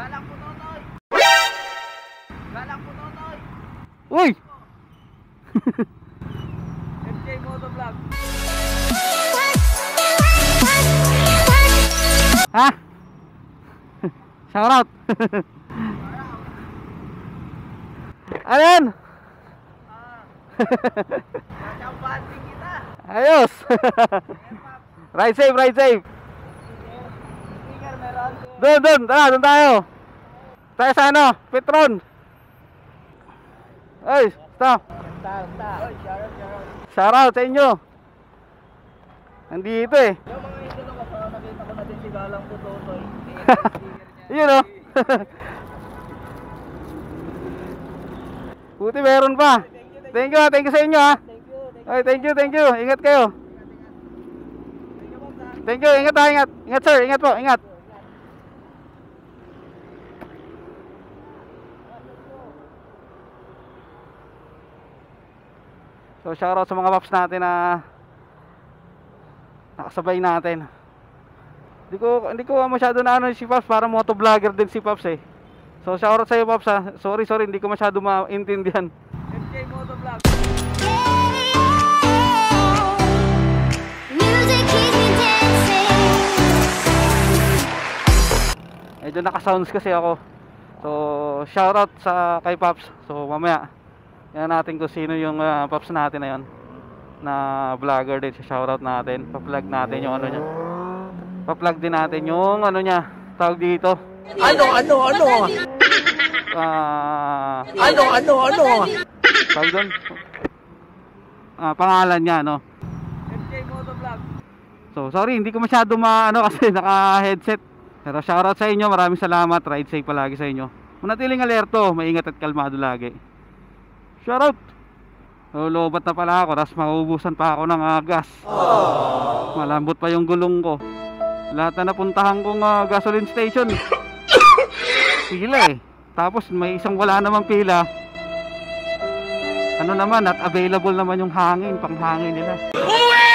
Galang po Nonoy. Galang po Nonoy. Uy! MJ Motovlog. Ha? Shout out. Ayan. Nakambanting kita. Ayos. Ride safe, ride safe. Sticker meron. Doon, doon tayo. Tayo sa ano, Petron. Ay, stop. Shout out sa inyo. Nandito eh. Yung mga idolo ko, so nakita ko na din si Galang po Totoy. Yun o. Buti meron pa. Thank you sa inyo ha. Ay, thank you. Ingat kayo. Thank you, ingat ha, ingat. Ingat sir, ingat po, ingat. So shoutout sa mga paps natin na nakasabay natin. Hindi ko masyado na ano si Paps, para motovlogger din si Paps eh. So shoutout sa iyo Paps ha. Sorry, hindi ko masyado maintindihan. MJ Motovlog. Medyo naka-sounds kasi ako. So shoutout sa kay Paps. So mamaya yan natin kung sino yung Paps natin na yon, na vlogger din. Shoutout natin, pa-vlog natin yung ano niya. Pa-vlog din natin yung ano niya, tawag dito. Ano? Tawag doon. Pangalan niya, no? MJ Motovlog. So, sorry, hindi ko masyado ano kasi naka-headset. Pero shoutout sa inyo, maraming salamat. Ride safe palagi sa inyo. Manatiling alerto, maingat at kalmado lagi. Shoutout! Lobat na pala ako, tapos mauubusan pa ako ng gas. Malambot pa yung gulong ko. Lahat na napuntahan kong gasoline station, pila eh. Tapos may isang wala namang pila. Ano naman, at available naman yung hangin, panghangin nila. Uwi!